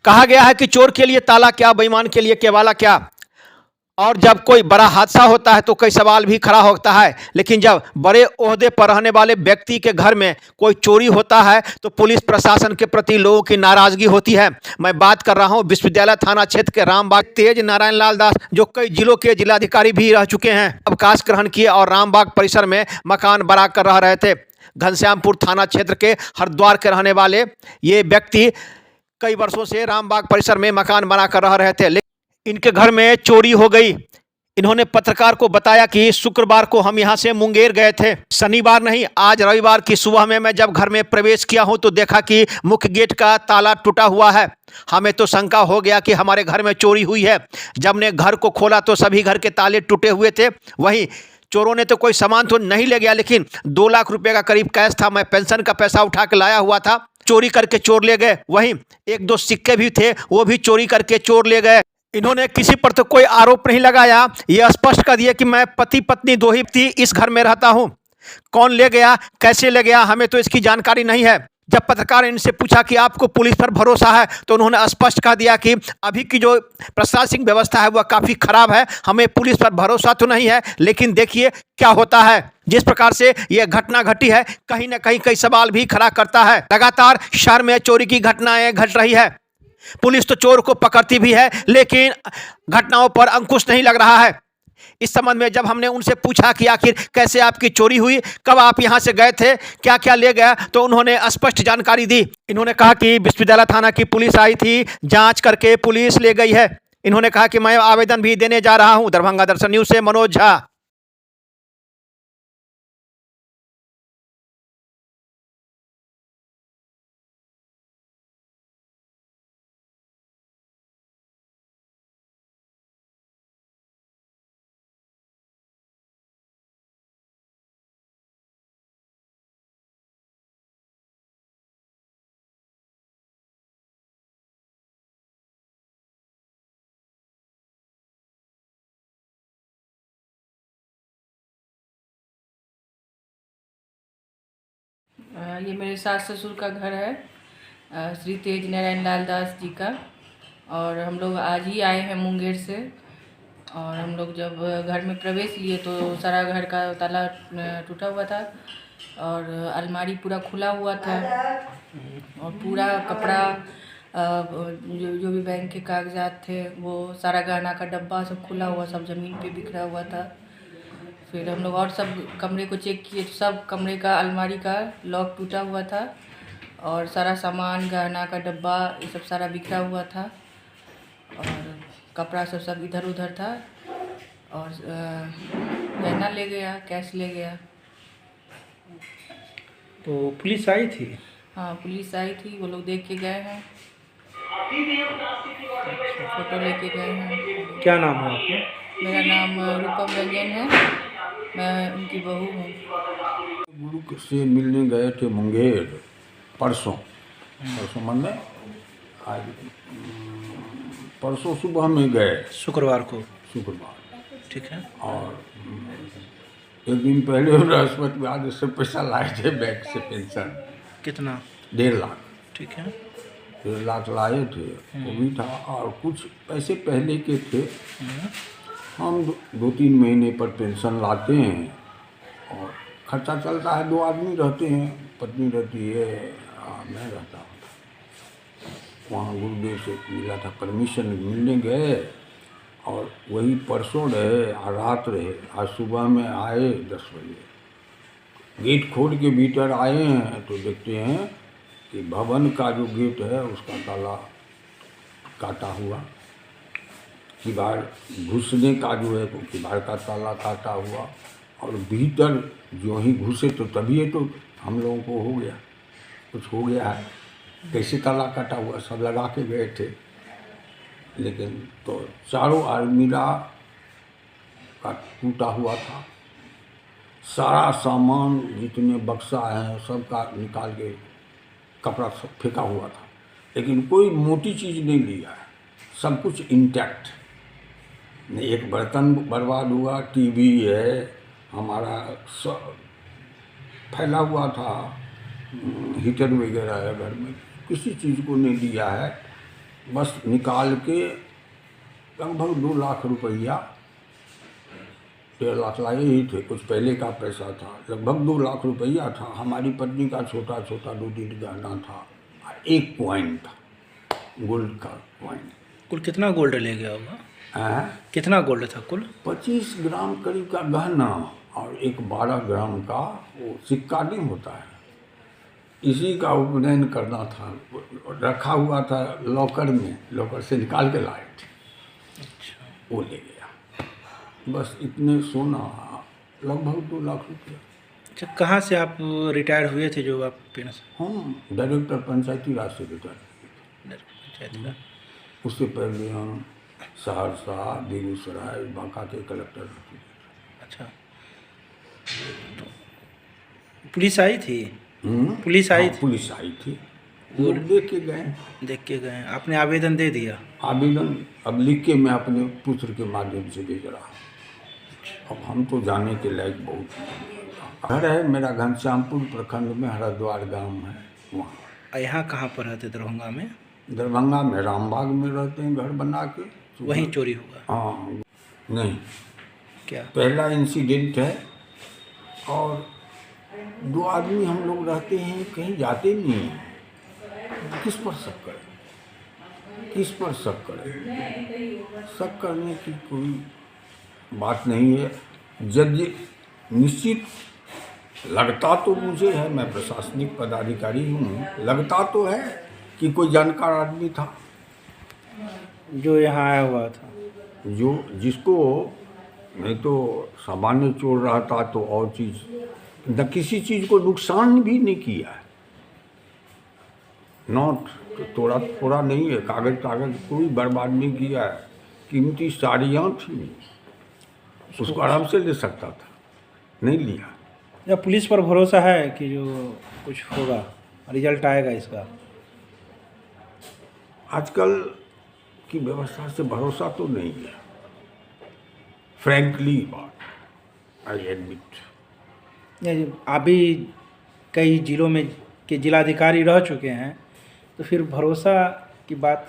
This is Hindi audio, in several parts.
कहा गया है कि चोर के लिए ताला क्या, बेईमान के लिए केवाला क्या। और जब कोई बड़ा हादसा होता है तो कई सवाल भी खड़ा होता है, लेकिन जब बड़े ओहदे पर रहने वाले व्यक्ति के घर में कोई चोरी होता है तो पुलिस प्रशासन के प्रति लोगों की नाराजगी होती है। मैं बात कर रहा हूं विश्वविद्यालय थाना क्षेत्र के रामबाग तेज नारायण लाल दास, जो कई जिलों के जिलाधिकारी भी रह चुके हैं, अवकाश ग्रहण किए और रामबाग परिसर में मकान बना कर रह रहे थे। घनश्यामपुर थाना क्षेत्र के हरिद्वार के रहने वाले ये व्यक्ति कई वर्षों से रामबाग परिसर में मकान बनाकर रह रहे थे, लेकिन इनके घर में चोरी हो गई। इन्होंने पत्रकार को बताया कि शुक्रवार को हम यहां से मुंगेर गए थे, शनिवार नहीं आज रविवार की सुबह में मैं जब घर में प्रवेश किया हूं तो देखा कि मुख्य गेट का ताला टूटा हुआ है। हमें तो शंका हो गया कि हमारे घर में चोरी हुई है। जब ने घर को खोला तो सभी घर के ताले टूटे हुए थे। वहीं चोरों ने तो कोई सामान तो नहीं ले गया, लेकिन 2 लाख रुपए का करीब कैश था। मैं पेंशन का पैसा उठा के लाया हुआ था, चोरी करके चोर ले गए। वहीं 1-2 सिक्के भी थे, वो भी चोरी करके चोर ले गए। इन्होंने किसी पर तो कोई आरोप नहीं लगाया, ये स्पष्ट कर दिया कि मैं पति पत्नी 2 ही इस घर में रहता हूं। कौन ले गया, कैसे ले गया, हमें तो इसकी जानकारी नहीं है। जब पत्रकार इनसे पूछा कि आपको पुलिस पर भरोसा है तो उन्होंने स्पष्ट कर दिया कि अभी की जो प्रशासनिक व्यवस्था है वह काफ़ी खराब है, हमें पुलिस पर भरोसा तो नहीं है, लेकिन देखिए क्या होता है। जिस प्रकार से यह घटना घटी है कहीं ना कहीं कई सवाल भी खड़ा करता है। लगातार शहर में चोरी की घटनाएं घट रही है, पुलिस तो चोर को पकड़ती भी है, लेकिन घटनाओं पर अंकुश नहीं लग रहा है। इस संबंध में जब हमने उनसे पूछा कि आखिर कैसे आपकी चोरी हुई, कब आप यहां से गए थे, क्या क्या ले गया, तो उन्होंने स्पष्ट जानकारी दी। इन्होंने कहा कि विश्वविद्यालय थाना की पुलिस आई थी, जांच करके पुलिस ले गई है। इन्होंने कहा कि मैं आवेदन भी देने जा रहा हूं। दरभंगा दर्शन न्यूज से मनोज झा। ये मेरे सास ससुर का घर है, श्री तेज नारायण लाल दास जी का। और हम लोग आज ही आए हैं मुंगेर से। और हम लोग जब घर में प्रवेश लिए तो सारा घर का ताला टूटा हुआ था और अलमारी पूरा खुला हुआ था और पूरा कपड़ा, जो भी बैंक के कागजात थे, वो सारा गहना का डब्बा सब खुला हुआ, सब ज़मीन पे बिखरा हुआ था। फिर हम लोग और सब कमरे को चेक किए तो सब कमरे का अलमारी का लॉक टूटा हुआ था और सारा सामान, गहना का डब्बा, ये सब सारा बिखरा हुआ था और कपड़ा सब इधर उधर था। और गहना ले गया, कैश ले गया। तो पुलिस आई थी? हाँ, पुलिस आई थी, वो लोग देख के गए हैं, फोटो लेके गए हैं। क्या नाम है आपका? मेरा नाम रूपम रंजन है, मैं उनकी बहू हूँ। गुरु से मिलने गए थे मुंगेर परसों मन में आज परसों सुबह में गए, शुक्रवार को? शुक्रवार, ठीक है। और एक दिन पहले बृहस्पतिवार से पैसा लाए थे बैंक से, पेंशन कितना? 1.5 लाख। ठीक है। 1.5 लाख लाए थे, वो भी था और कुछ पैसे पहले के थे। हम 2-3 महीने पर पेंशन लाते हैं और खर्चा चलता है। 2 आदमी रहते हैं, पत्नी रहती है, मैं रहता हूँ। वहाँ गुरुदेव से मिला था, परमिशन मिलने गए और वही परसों रहे, रात रहे। आज सुबह में आए 10 बजे, गेट खोल के भीतर आए हैं तो देखते हैं कि भवन का जो गेट है उसका ताला काटा हुआ, किवाड़ घुसने का जो है तो किवाड़ का ताला काटा हुआ, और भीतर जो ही घुसे तो तभी तो हम लोगों को हो गया, कुछ हो गया है, कैसे ताला काटा हुआ, सब लगा के गए थे। लेकिन तो चारों अलमीरा का टूटा हुआ था, सारा सामान जितने बक्सा हैं सबका निकाल के कपड़ा सब फेंका हुआ था, लेकिन कोई मोटी चीज़ नहीं लिया है, सब कुछ इंटैक्ट। एक बर्तन बर्बाद हुआ, टीवी है हमारा सब फैला हुआ था, हीटर वगैरह है घर में, किसी चीज़ को नहीं लिया है। बस निकाल के लगभग 2 लाख रुपया, 1.5 लाख लाए ही थे, कुछ पहले का पैसा था, लगभग 2 लाख रुपया था। हमारी पत्नी का छोटा छोटा 2-3 गहना था, 1 कॉइन था, गोल्ड का कॉइन। कुल कितना गोल्ड ले गया होगा? कितना गोल्ड था कुल? 25 ग्राम करीब का गहना और एक 12 ग्राम का वो सिक्का नहीं होता है, इसी का उपनयन करना था, रखा हुआ था लॉकर में, लॉकर से निकाल के लाए थे। अच्छा। वो ले गया, बस इतने सोना, लगभग 2 लाख रुपया। अच्छा, कहाँ से आप रिटायर हुए थे जो आप पेंशन? हम डायरेक्टर पंचायती राज से रिटायर किए पंचायती राज। थे। उससे पहले हम सहरसा, बेगूसराय, बांका के कलेक्टर रहते थे। अच्छा, तो पुलिस आई थी? पुलिस आई थी? पुलिस आई थी, वो देख के गए। देख के गए, आपने आवेदन दे दिया? आवेदन अब लिख के मैं अपने पुत्र के माध्यम से भेज रहा हूँ। अब हम तो जाने के लायक बहुत घर है मेरा, घनश्यामपुर प्रखंड में हरिद्वार गांव है वहाँ। यहाँ कहाँ पर रहते? दरभंगा में? दरभंगा में रामबाग में रहते हैं, घर बना के। वहीं चोरी हुआ? हाँ, नहीं, क्या पहला इंसिडेंट है। और 2 आदमी हम लोग रहते हैं, कहीं जाते नहीं हैं। किस पर शक करें, किस पर शक करें? शक करने की कोई बात नहीं है। जब ये निश्चित लगता तो मुझे है, मैं प्रशासनिक पदाधिकारी हूँ, लगता तो है कि कोई जानकार आदमी था जो यहाँ आया हुआ था, जो जिसको नहीं तो सामान्य चोर रहा था तो और चीज़ न, किसी चीज़ को नुकसान भी नहीं किया है, नोट तोड़ा फोड़ा नहीं है, कागज कोई बर्बाद नहीं किया है। कीमती साड़ियाँ थी, उसको आराम से ले सकता था, नहीं लिया। या पुलिस पर भरोसा है कि जो कुछ होगा, रिजल्ट आएगा इसका? आजकल की व्यवस्था से भरोसा तो नहीं है, फ्रैंकली बात, आई एडमिट। आप भी कई जिलों में के जिलाधिकारी रह चुके हैं, तो फिर भरोसा की बात?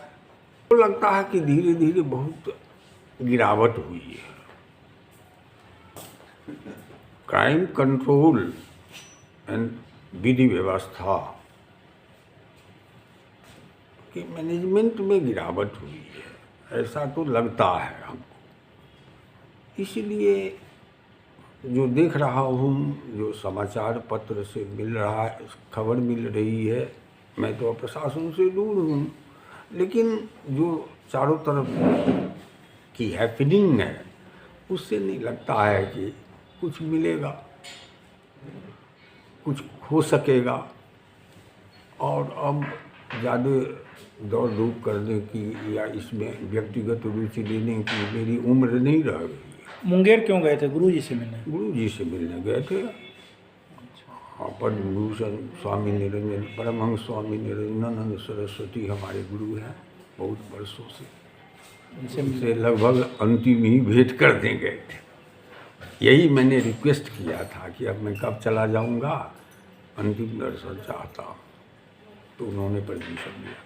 तो लगता है कि धीरे धीरे बहुत गिरावट हुई है। क्राइम कंट्रोल एंड विधि व्यवस्था कि मैनेजमेंट में गिरावट हुई है, ऐसा तो लगता है हमको। इसलिए जो देख रहा हूँ, जो समाचार पत्र से मिल रहा है, खबर मिल रही है, मैं तो प्रशासन से दूर हूँ, लेकिन जो चारों तरफ की हैपनिंग है, उससे नहीं लगता है कि कुछ मिलेगा, कुछ हो सकेगा। और अब ज़्यादा दौड़ धूप करने की या इसमें व्यक्तिगत रुचि लेने की मेरी उम्र नहीं रह गई है। मुंगेर क्यों गए थे? गुरुजी से मिलने? गुरुजी से मिलने गए थे। पद्म भूषण स्वामी निरंजन, परमहंस स्वामी निरंजनानंद सरस्वती हमारे गुरु हैं बहुत वर्षों से, उनसे लगभग अंतिम ही भेंट करने गए थे। यही मैंने रिक्वेस्ट किया था कि अब मैं कब चला जाऊंगा, अंतिम दर्शन चाहता हूँ, तो उन्होंने परमिशन दिया।